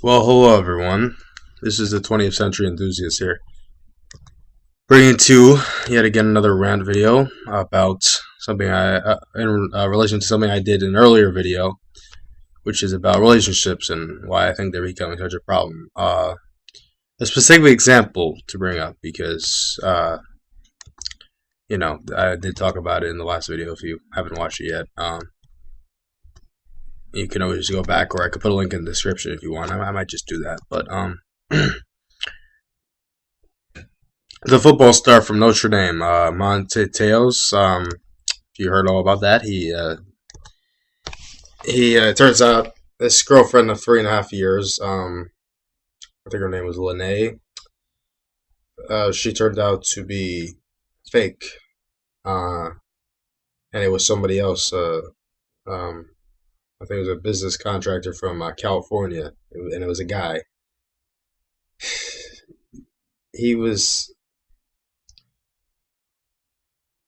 Well, hello everyone. This is the 20th Century Enthusiast here, bringing to yet again another rant video about something in relation to something I did in an earlier video, which is about relationships and why I think they're becoming such a problem. A specific example to bring up because I did talk about it in the last video. If you haven't watched it yet, you can always go back, or I could put a link in the description if you want. I might just do that, but the football star from Notre Dame, Monte Teos. If you heard all about that, he turns out this girlfriend of 3.5 years. I think her name was Lene. She turned out to be fake, uh, and it was somebody else. I think it was a business contractor from California, and it was a guy. He was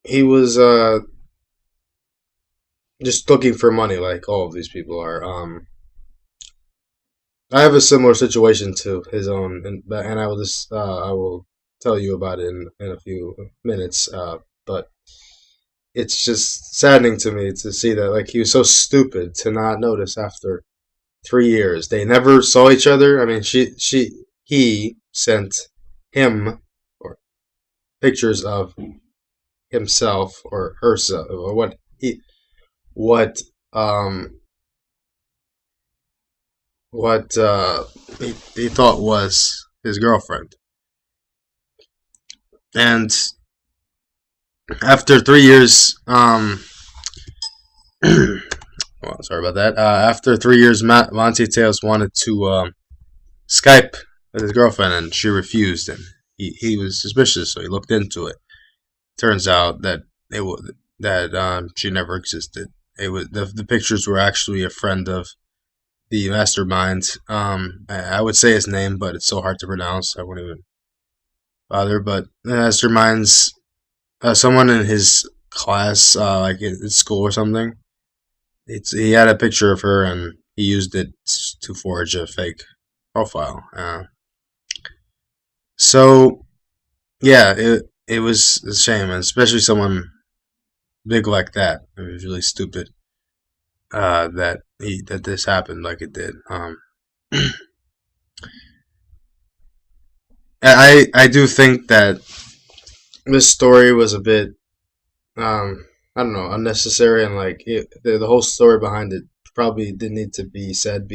he was just looking for money, like all of these people are. I have a similar situation to his own, and I will tell you about it in a few minutes. But it's just saddening to me to see that like he was so stupid to not notice after 3 years. They never saw each other. I mean, he sent him or pictures of himself or herself or what um he thought was his girlfriend. And after 3 years, well, sorry about that. After 3 years, Monte Teos wanted to Skype with his girlfriend, and she refused. And he was suspicious, so he looked into it. Turns out that she never existed. It was the pictures were actually a friend of the mastermind. I would say his name, but it's so hard to pronounce. I wouldn't even bother. But the mastermind's someone in his class, like at school or something. He had a picture of her and he used it to forge a fake profile. So yeah, it was a shame, and especially someone big like that. It was really stupid that this happened like it did. I do think that this story was a bit I don't know, unnecessary, and like the whole story behind it probably didn't need to be said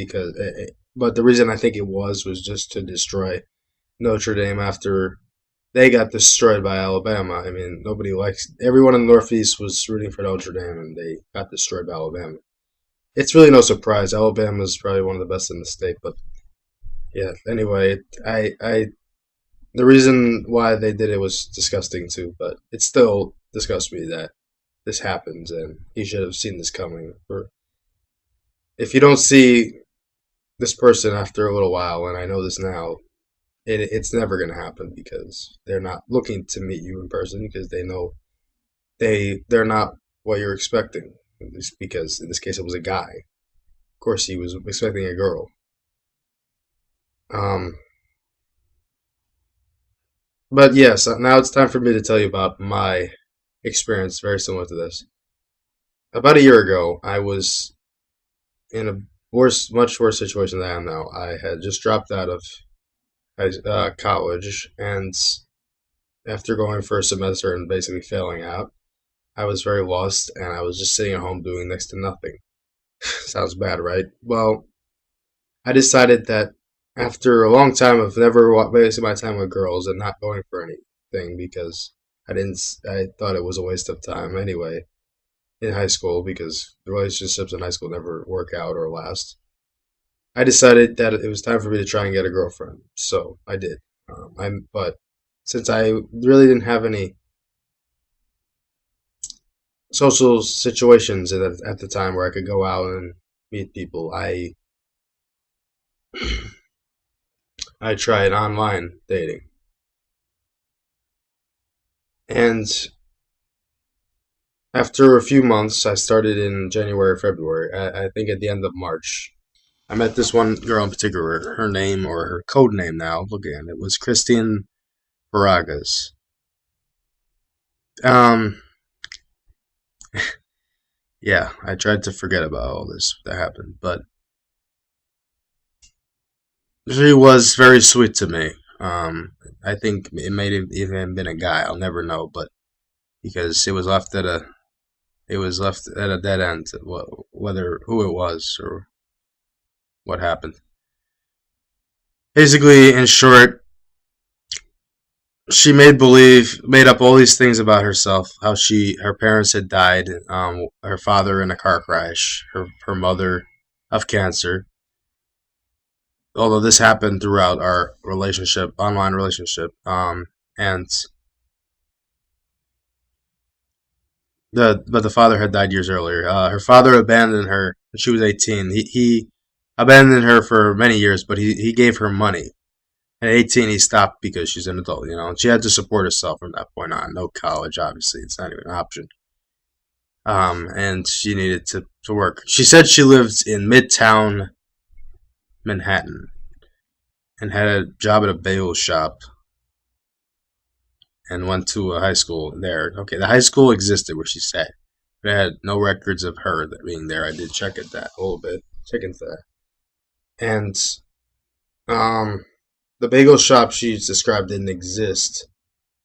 but the reason I think it was just to destroy Notre Dame after they got destroyed by Alabama. I mean, nobody likes everyone in the Northeast was rooting for Notre Dame, and they got destroyed by Alabama. It's really no surprise. Alabama is probably one of the best in the state, but yeah. Anyway, I the reason why they did it was disgusting too, but it still disgusts me that this happens, and he should have seen this coming. Or if you don't see this person after a little while, and I know this now, it's never going to happen because they're not looking to meet you in person because they know they're not what you're expecting. Because in this case, it was a guy. Of course, he was expecting a girl. Um, but yes, now it's time for me to tell you about my experience, very similar to this. About a year ago, I was in a much worse situation than I am now. I had just dropped out of college, and after going for a semester and basically failing out, I was very lost, and I was just sitting at home doing next to nothing. Sounds bad, right? Well, I decided that after a long time of never wasting my time with girls and not going for anything because I thought it was a waste of time anyway in high school because the relationships in high school never work out or last. I decided that it was time for me to try and get a girlfriend, so I did. But since I really didn't have any social situations at the time where I could go out and meet people, I tried online dating, and after a few months, I started in January, February. I think at the end of March, I met this one girl in particular. Her name, or her code name now, look again, it was Christine Baragas. Um, yeah, I tried to forget about all this that happened, but she was very sweet to me. I think it may have even been a guy. I'll never know, but because it was left at a dead end, whether who it was or what happened. Basically, in short, she made up all these things about herself. How her parents had died. Her father in a car crash. Her mother of cancer. Although this happened throughout our relationship, online relationship. And but the father had died years earlier. Her father abandoned her when she was 18. He abandoned her for many years, but he gave her money. At 18, he stopped because she's an adult, and she had to support herself from that point on. No college, obviously, it's not even an option. And she needed to work. She said she lived in Midtown Manhattan and had a job at a bagel shop and went to a high school there. Okay, the high school existed where she said, but it had no records of her being there. I did check it that a little bit, check into that, and um, the bagel shop she described didn't exist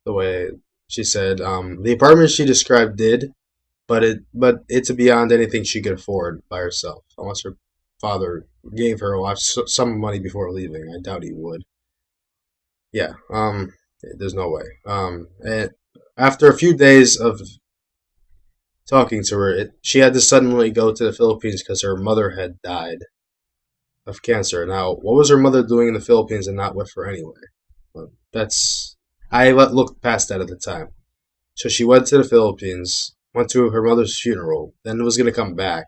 the way she said. The apartment she described did, but it's beyond anything she could afford by herself. Unless her father gave her some money before leaving, I doubt he would. Yeah. There's no way. And after a few days of talking to her, she had to suddenly go to the Philippines because her mother had died of cancer. Now, what was her mother doing in the Philippines and not with her anyway? Well, that's I looked past that at the time. So she went to the Philippines, went to her mother's funeral, then was gonna come back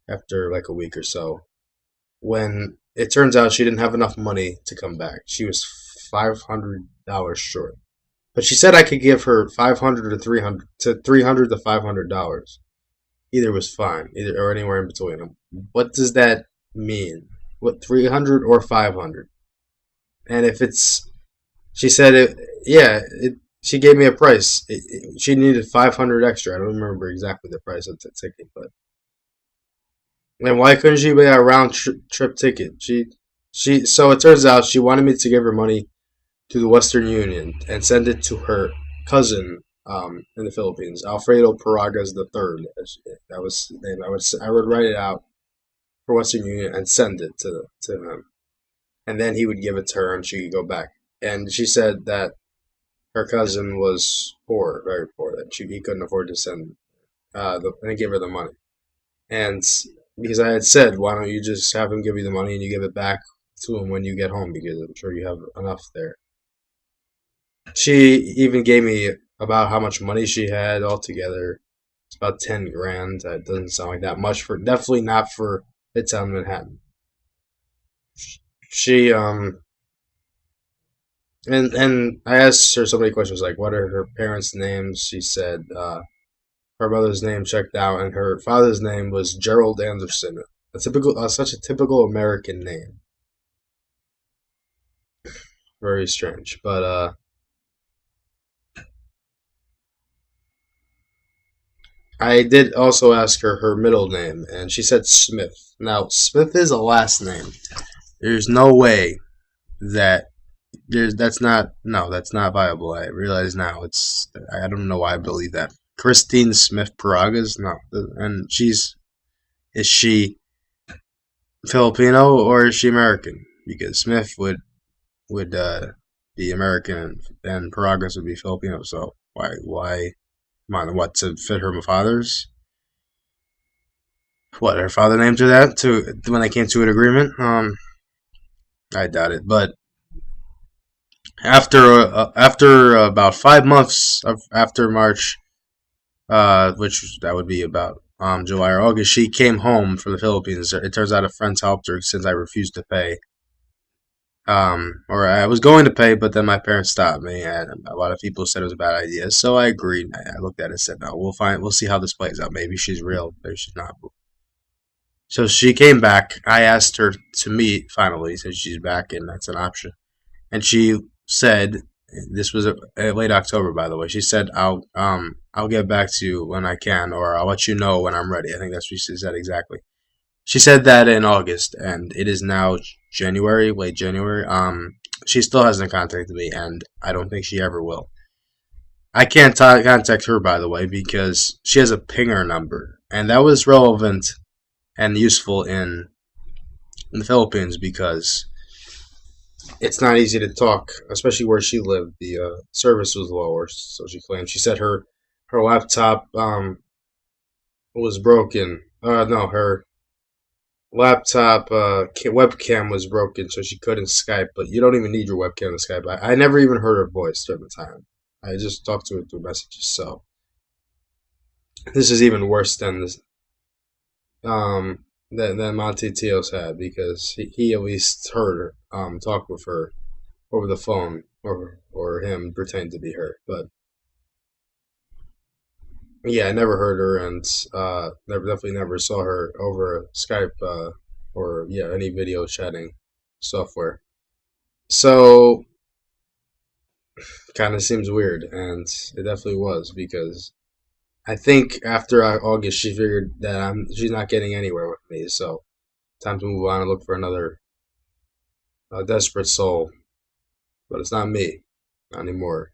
after like a week or so. When it turns out she didn't have enough money to come back, she was $500 short. But she said I could give her 500 to 300 to $500. Either was fine, either or anywhere in between. What does that mean? What 300 or 500? And if it's, she said it, yeah, she gave me a price. She needed 500 extra. I don't remember exactly the price of the ticket, but and why couldn't she buy a round trip ticket? So it turns out she wanted me to give her money to the Western Union and send it to her cousin in the Philippines, Alfredo Paragas the Third. That was his name. I would write it out for Western Union and send it to him, and then he would give it to her, and she could go back. And she said that her cousin was poor, very poor, that he couldn't afford to send and give her the money. And because I had said, why don't you just have him give you the money and you give it back to him when you get home because I'm sure you have enough there. She even gave me about how much money she had altogether. It's about 10 grand. That doesn't sound like that much for definitely not for Midtown Manhattan. She and I asked her so many questions like what are her parents' names? She said her mother's name checked out and her father's name was Gerald Anderson. Such a typical American name. Very strange, but I did also ask her her middle name, and she said Smith. Now, Smith is a last name. There's no way that that's not no, that's not viable. I realize now. I don't know why I believe that. Christine Smith Paragas, no, and is she Filipino or is she American? Because Smith would be American and Paragas would be Filipino. So why come on, what to fit her father's? What her father named her that to when they came to an agreement? I doubt it. But after about 5 months after March, which that would be about July or August, she came home from the Philippines. It turns out a friend helped her since I refused to pay. Or I was going to pay, but then my parents stopped me, and a lot of people said it was a bad idea. So I agreed. I looked at it and said, "No, we'll see how this plays out. Maybe she's real, maybe she's not." So she came back. I asked her to meet finally, since she's back, and that's an option. And she said, this was late October, by the way. She said, I'll get back to you when I can, or I'll let you know when I'm ready. I think that's what she said exactly. She said that in August, and it is now January, late January. She still hasn't contacted me, and I don't think she ever will. I can't contact her, by the way, because she has a pinger number, and that was relevant and useful in the Philippines because it's not easy to talk, especially where she lived. The service was lower, so she claimed. She said her laptop was broken. No, her laptop webcam was broken, so she couldn't Skype. But you don't even need your webcam to Skype. I never even heard her voice during the time. I just talked to her through messages. So this is even worse than this than Monty Tios had because he at least heard her talk with her over the phone or him pretend to be her. But yeah, I never heard her and definitely never saw her over Skype or yeah any video chatting software. So kind of seems weird, and it definitely was because I think after August she figured that she's not getting anywhere with me, so time to move on and look for another desperate soul. But it's not me, not anymore.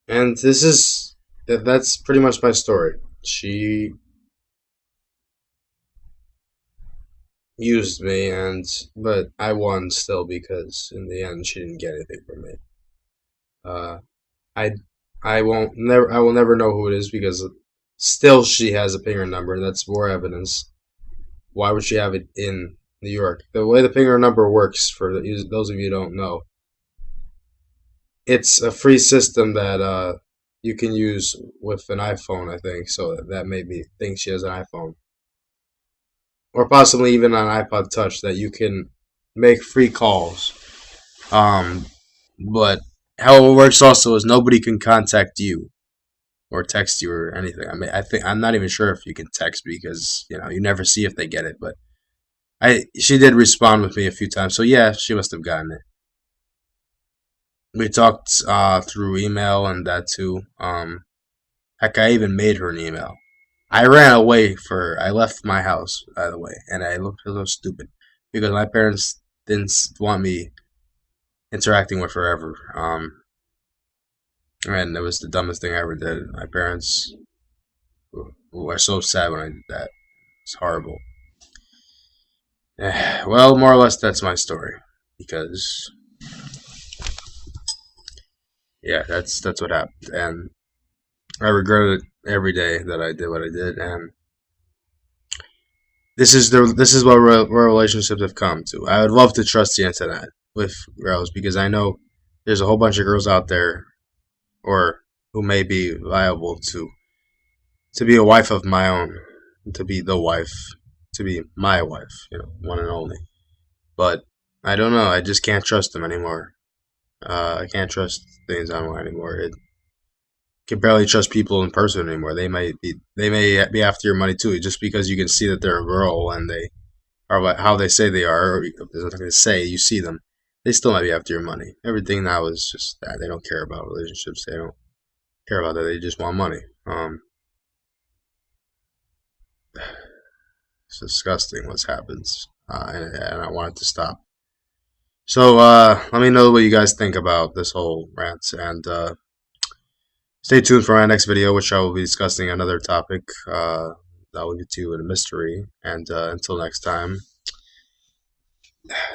And that's pretty much my story. She used me, but I won still because in the end she didn't get anything from me. Uh, I I will never know who it is because still she has a pinger number. And that's more evidence. Why would she have it in New York? The way the pinger number works, for those of you who don't know, it's a free system that you can use with an iPhone, I think. So that made me think she has an iPhone, or possibly even an iPod Touch that you can make free calls. Um, but how it works also is nobody can contact you or text you or anything. I mean, I think I'm not even sure if you can text because you never see if they get it. But I she did respond with me a few times, so yeah, she must have gotten it. We talked through email and that too. Heck, I even made her an email. I ran away for. I left my house, by the way, and I looked a little stupid because my parents didn't want me interacting with her ever. And it was the dumbest thing I ever did. My parents were so sad when I did that. It's horrible. Well, more or less, that's my story because yeah, that's what happened, and I regret it every day that I did what I did, and this is what relationships have come to. I would love to trust the internet with girls because I know there's a whole bunch of girls out there or who may be liable to be a wife of my own, to be the wife, to be my wife, one and only. But I don't know. I just can't trust them anymore. I can't trust things online anymore. It can barely trust people in person anymore. They may be after your money too, just because you can see that they're a girl and they are how they say they are. Or if there's nothing to say, you see them. They still might be after your money. Everything now is just that they don't care about relationships. They don't care about that. They just want money. It's disgusting what happens, and I want it to stop. So let me know what you guys think about this whole rant, and stay tuned for my next video, which I will be discussing another topic that will get to you in a mystery. And until next time,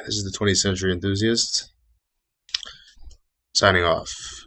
this is the 20th Century Enthusiast signing off.